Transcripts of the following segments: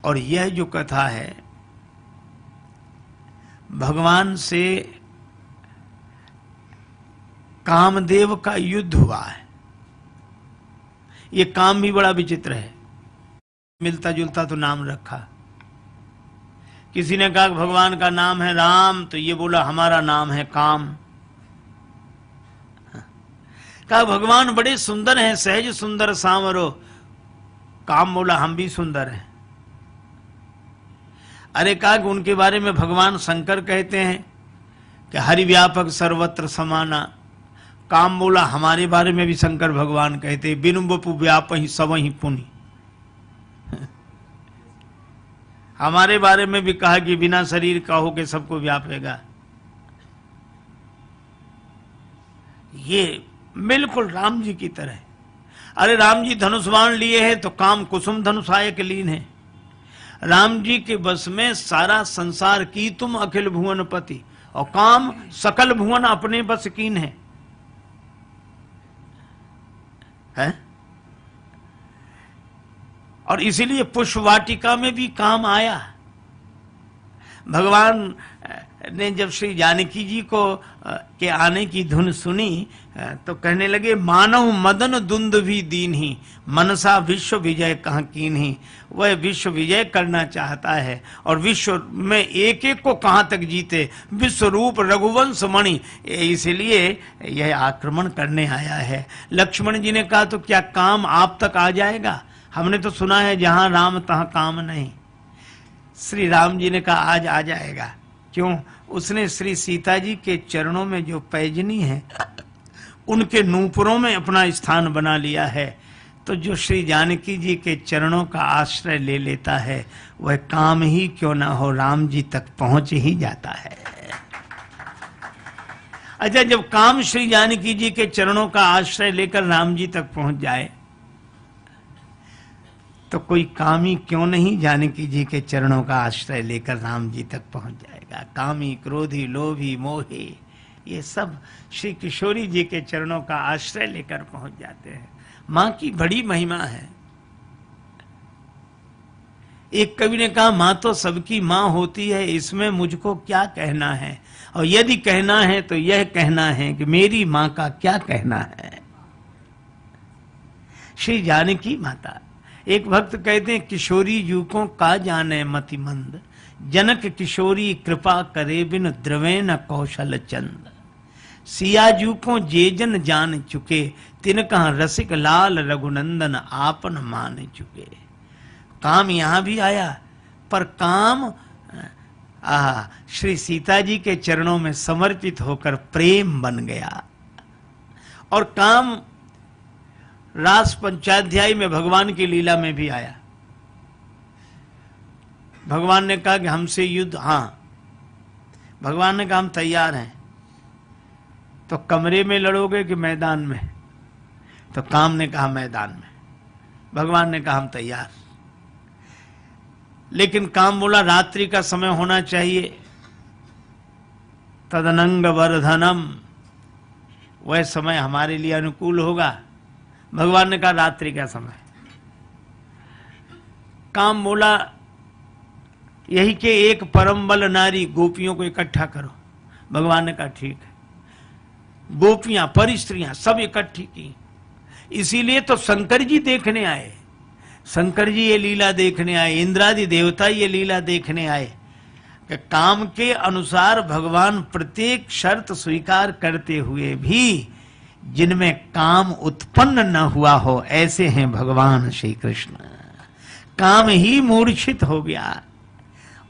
और यह जो कथा है भगवान से कामदेव का युद्ध हुआ है। ये काम भी बड़ा विचित्र है, मिलता जुलता तो नाम रखा। किसी ने कहा भगवान का नाम है राम, तो ये बोला हमारा नाम है काम। कहा भगवान बड़े सुंदर हैं, सहज सुंदर सांवरो। काम बोला हम भी सुंदर हैं। अरे कहा कि उनके बारे में भगवान शंकर कहते हैं कि हरि व्यापक सर्वत्र समाना। काम बोला हमारे बारे में भी शंकर भगवान कहते हैं बिनु बपु व्याप ही सब ही पुनि। हमारे बारे में भी कहा कि बिना शरीर का हो के सबको व्यापेगा। ये बिल्कुल राम जी की तरह। अरे राम जी धनुष बाण लिए हैं तो काम कुसुम धनुषाय के लीन है। राम जी के बस में सारा संसार की तुम अखिल भुवन पति, और काम सकल भुवन अपने बस कीन है। और इसीलिए पुष्प वाटिका में भी काम आया। भगवान ने जब श्री जानकी जी को के आने की धुन सुनी तो कहने लगे मानव मदन दुंद भी दीन ही, मनसा विश्व विजय कहाँ कीन ही। वह विश्व विजय करना चाहता है और विश्व में एक एक को कहाँ तक जीते, विश्व रूप रघुवंश मणि, इसलिए यह आक्रमण करने आया है। लक्ष्मण जी ने कहा तो क्या काम आप तक आ जाएगा? हमने तो सुना है जहां राम तहां काम नहीं। श्री राम जी ने कहा आज आ जाएगा। क्यों? उसने श्री सीता जी के चरणों में जो पैजनी है उनके नूपुरों में अपना स्थान बना लिया है। तो जो श्री जानकी जी के चरणों का आश्रय ले लेता है वह काम ही क्यों ना हो राम जी तक पहुंच ही जाता है। अच्छा, जब काम श्री जानकी जी के चरणों का आश्रय लेकर राम जी तक पहुंच जाए तो कोई कामी क्यों नहीं जानकी जी के चरणों का आश्रय लेकर राम जी तक पहुंच जाएगा। कामी, क्रोधी, लोभी, मोही, ये सब श्री किशोरी जी के चरणों का आश्रय लेकर पहुंच जाते हैं। मां की बड़ी महिमा है। एक कवि ने कहा मां तो सबकी मां होती है, इसमें मुझको क्या कहना है, और यदि कहना है तो यह कहना है कि मेरी मां का क्या कहना है। श्री जानकी माता। एक भक्त कहते हैं किशोरी जूकों का जाने मति मंद, जनक किशोरी कृपा करे बिन द्रवे न कौशल चंद। सिया जूकों जे जन जान चुके, तिन कहा रसिक लाल रघुनंदन आपन मान चुके। काम यहां भी आया, पर काम श्री सीता जी के चरणों में समर्पित होकर प्रेम बन गया। और काम रास पंचाध्यायी में भगवान की लीला में भी आया। भगवान ने कहा कि हमसे युद्ध, हाँ। भगवान ने कहा हम तैयार हैं। तो कमरे में लड़ोगे कि मैदान में? तो काम ने कहा मैदान में। भगवान ने कहा हम तैयार। लेकिन काम बोला रात्रि का समय होना चाहिए। तदनंग वर्धनम, वह समय हमारे लिए अनुकूल होगा। भगवान ने कहा रात्रि का समय। काम बोला यही के एक परम बल नारी, गोपियों को इकट्ठा करो। भगवान ने कहा ठीक है। गोपियां, परिस्त्रियां सब इकट्ठी की। इसीलिए तो शंकर जी देखने आए। शंकर जी ये लीला देखने आए, इंद्रादि देवता ये लीला देखने आए कि काम के अनुसार भगवान प्रत्येक शर्त स्वीकार करते हुए भी जिनमें काम उत्पन्न न हुआ हो ऐसे हैं भगवान श्री कृष्ण। काम ही मूर्छित हो गया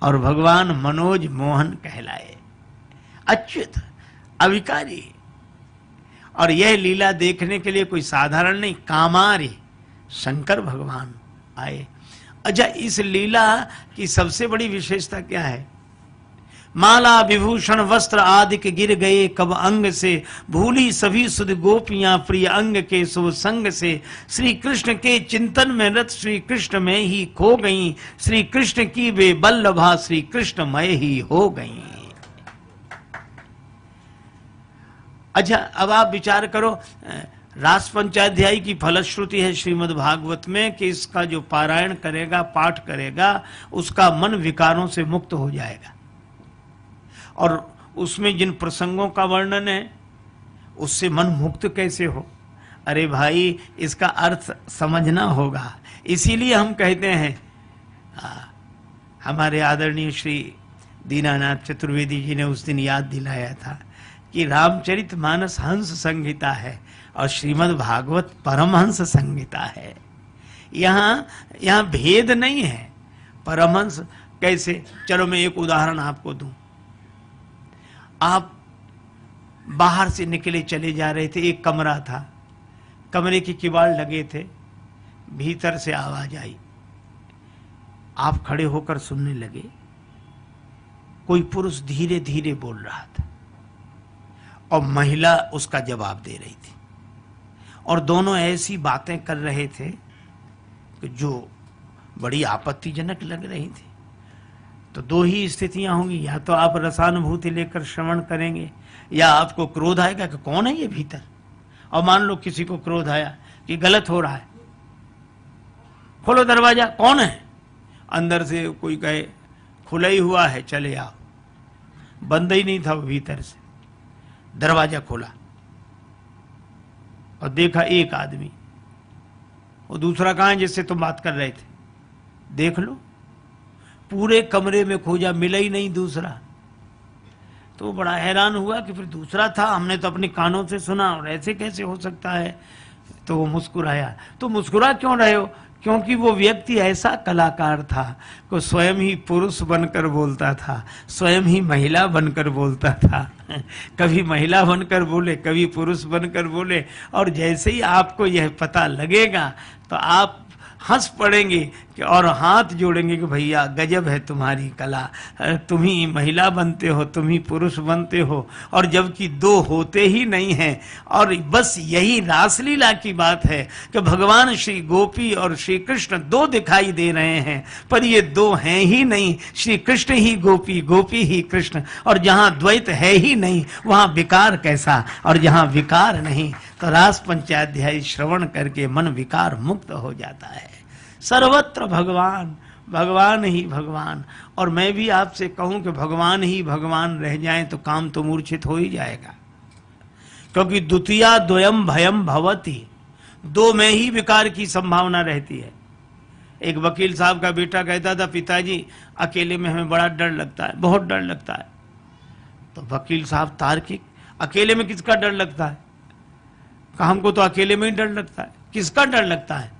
और भगवान मनोज मोहन कहलाए, अच्युत, अविकारी। और यह लीला देखने के लिए कोई साधारण नहीं, कामारी शंकर भगवान आए। अच्छा, इस लीला की सबसे बड़ी विशेषता क्या है? माला विभूषण वस्त्र आदि के गिर गए कब अंग से, भूली सभी सुध गोपियां प्रिय अंग के शुभ संग से। श्री कृष्ण के चिंतन में रत श्री कृष्ण में ही खो गईं, श्री कृष्ण की वे बल्लभा श्री कृष्णमय ही हो गईं। अच्छा, अब आप विचार करो, रास पंचाध्यायी की फलश्रुति है श्रीमद् भागवत में कि इसका जो पारायण करेगा, पाठ करेगा, उसका मन विकारों से मुक्त हो जाएगा। और उसमें जिन प्रसंगों का वर्णन है उससे मन मुक्त कैसे हो? अरे भाई, इसका अर्थ समझना होगा। इसीलिए हम कहते हैं, हमारे आदरणीय श्री दीनानाथ चतुर्वेदी जी ने उस दिन याद दिलाया था कि रामचरितमानस हंस संहिता है और श्रीमद् भागवत परमहंस संहिता है। यहाँ भेद नहीं है। परमहंस कैसे? चलो मैं एक उदाहरण आपको दूं। आप बाहर से निकले चले जा रहे थे, एक कमरा था, कमरे के किवाड़ लगे थे, भीतर से आवाज आई, आप खड़े होकर सुनने लगे। कोई पुरुष धीरे धीरे बोल रहा था और महिला उसका जवाब दे रही थी, और दोनों ऐसी बातें कर रहे थे कि जो बड़ी आपत्तिजनक लग रही थी। तो दो ही स्थितियां होंगी, या तो आप रसानुभूति लेकर श्रवण करेंगे, या आपको क्रोध आएगा कि कौन है ये भीतर। और मान लो किसी को क्रोध आया कि गलत हो रहा है, खोलो दरवाजा, कौन है? अंदर से कोई कहे खुला ही हुआ है, चले आओ। बंद ही नहीं था वो भीतर से, दरवाजा खोला और देखा एक आदमी, और दूसरा कहां है जिससे तुम बात कर रहे थे? देख लो, पूरे कमरे में खोजा, मिला ही नहीं दूसरा। तो बड़ा हैरान हुआ कि फिर दूसरा था, हमने तो अपने कानों से सुना, और ऐसे कैसे हो सकता है? तो वो मुस्कुराया। तो मुस्कुरा क्यों रहे हो? क्योंकि वो व्यक्ति ऐसा कलाकार था कि स्वयं ही पुरुष बनकर बोलता था, स्वयं ही महिला बनकर बोलता था। कभी महिला बनकर बोले, कभी पुरुष बनकर बोले, और जैसे ही आपको यह पता लगेगा तो आप हंस पड़ेंगे कि और हाथ जोड़ेंगे कि भैया गजब है तुम्हारी कला, तुम ही महिला बनते हो, तुम ही पुरुष बनते हो, और जबकि दो होते ही नहीं हैं। और बस यही रासलीला की बात है कि भगवान श्री गोपी और श्री कृष्ण दो दिखाई दे रहे हैं, पर ये दो हैं ही नहीं। श्री कृष्ण ही गोपी, गोपी ही कृष्ण, और जहां द्वैत है ही नहीं वहां विकार कैसा, और जहां विकार नहीं तो रास पंचाध्यायी श्रवण करके मन विकार मुक्त हो जाता है। सर्वत्र भगवान, भगवान ही भगवान। और मैं भी आपसे कहूं कि भगवान ही भगवान रह जाएं तो काम तो मूर्छित हो ही जाएगा, क्योंकि द्वितीया द्वयम भयम भवति, दो में ही विकार की संभावना रहती है। एक वकील साहब का बेटा कहता था, पिताजी अकेले में हमें बड़ा डर लगता है, बहुत डर लगता है। तो वकील साहब तार्किक, अकेले में किसका डर लगता है? कहा हमको तो अकेले में ही डर लगता है। किसका डर लगता है?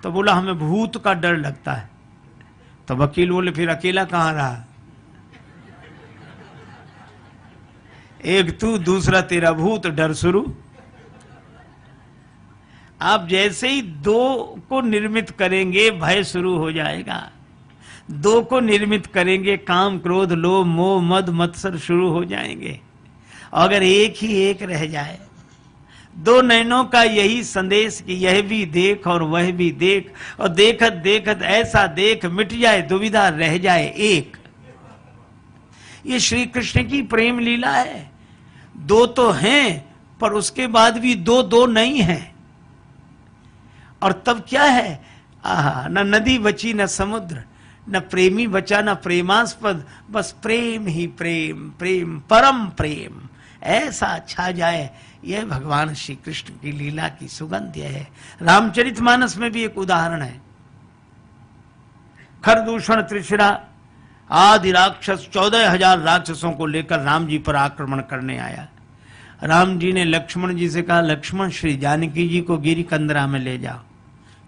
तो बोला हमें भूत का डर लगता है। तो वकील बोले फिर अकेला कहां रहा? एक तू, दूसरा तेरा भूत, डर शुरू। आप जैसे ही दो को निर्मित करेंगे भय शुरू हो जाएगा। दो को निर्मित करेंगे काम क्रोध लोभ मोह मद मत्सर शुरू हो जाएंगे। अगर एक ही एक रह जाए, दो नयनों का यही संदेश कि यह भी देख और वह भी देख, और देखत देखत ऐसा देख मिट जाए दुविधा रह जाए एक। ये श्री कृष्ण की प्रेम लीला है। दो तो हैं पर उसके बाद भी दो दो नहीं है। और तब क्या है? आहा, न नदी बची न समुद्र, न प्रेमी बचा न प्रेमास्पद, बस प्रेम ही प्रेम, प्रेम परम प्रेम ऐसा छा जाए। यह भगवान श्री कृष्ण की लीला की सुगंध है। रामचरितमानस में भी एक उदाहरण है। खरदूषण त्रिशिरा आदि राक्षस 14,000 राक्षसों को लेकर राम जी पर आक्रमण करने आया। राम जी ने लक्ष्मण जी से कहा, लक्ष्मण श्री जानकी जी को गिरी कंदरा में ले जाओ।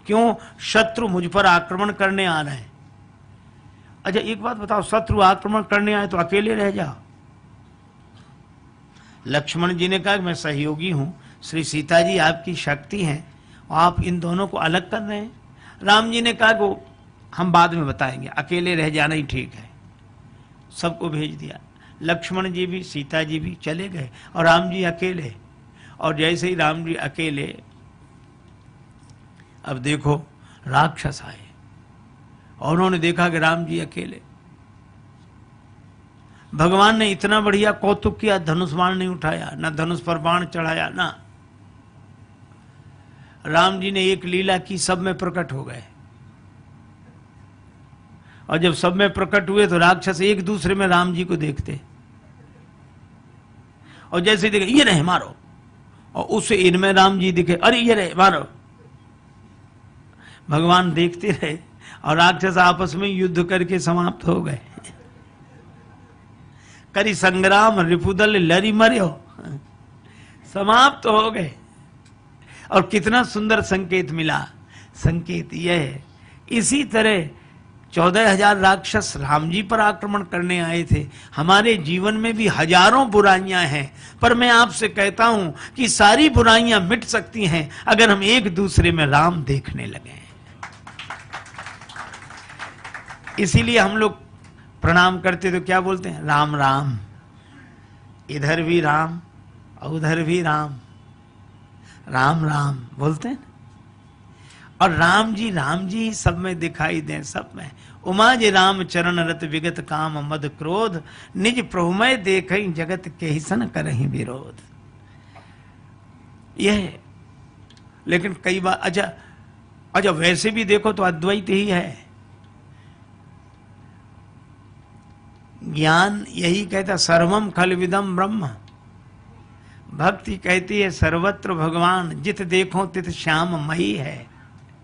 क्यों? शत्रु मुझ पर आक्रमण करने आ रहे हैं। अच्छा एक बात बताओ, शत्रु आक्रमण करने आए तो अकेले रह जाओ? लक्ष्मण जी ने कहा कि मैं सहयोगी हूं, श्री सीता जी आपकी शक्ति हैं, और आप इन दोनों को अलग कर रहे हैं। राम जी ने कहा कि हम बाद में बताएंगे, अकेले रह जाना ही ठीक है। सबको भेज दिया। लक्ष्मण जी भी सीता जी भी चले गए और राम जी अकेले। और जैसे ही राम जी अकेले, अब देखो राक्षस आए और उन्होंने देखा कि राम जी अकेले। भगवान ने इतना बढ़िया कौतुक किया, धनुष बाण नहीं उठाया, ना धनुष पर बाण चढ़ाया, ना राम जी ने एक लीला की, सब में प्रकट हो गए। और जब सब में प्रकट हुए तो राक्षस एक दूसरे में राम जी को देखते, और जैसे देखे ये रहे मारो, और उससे इनमें राम जी दिखे, अरे ये रहे मारो। भगवान देखते रहे और राक्षस आपस में युद्ध करके समाप्त हो गए। करी संग्राम रिपुदल लरी मर्यो, समाप्त हो गए। और कितना सुंदर संकेत मिला। संकेत यह है, इसी तरह 14,000 राक्षस राम जी पर आक्रमण करने आए थे। हमारे जीवन में भी हजारों बुराइयां हैं, पर मैं आपसे कहता हूं कि सारी बुराइयां मिट सकती हैं अगर हम एक दूसरे में राम देखने लगे। इसीलिए हम लोग प्रणाम करते तो क्या बोलते हैं? राम राम, इधर भी राम और उधर भी राम, राम राम बोलते हैं। और राम जी सब में दिखाई दें, सब में। उमा जी राम चरण रत विगत काम मद क्रोध, निज प्रभुमय देखई जगत के ही सन करहि विरोध। यह है। लेकिन कई बार अच्छा वैसे भी देखो तो अद्वैत ही है। ज्ञान यही कहता सर्वम खलविदम ब्रह्म, भक्ति कहती है सर्वत्र भगवान, जित देखो तित श्याम मई है।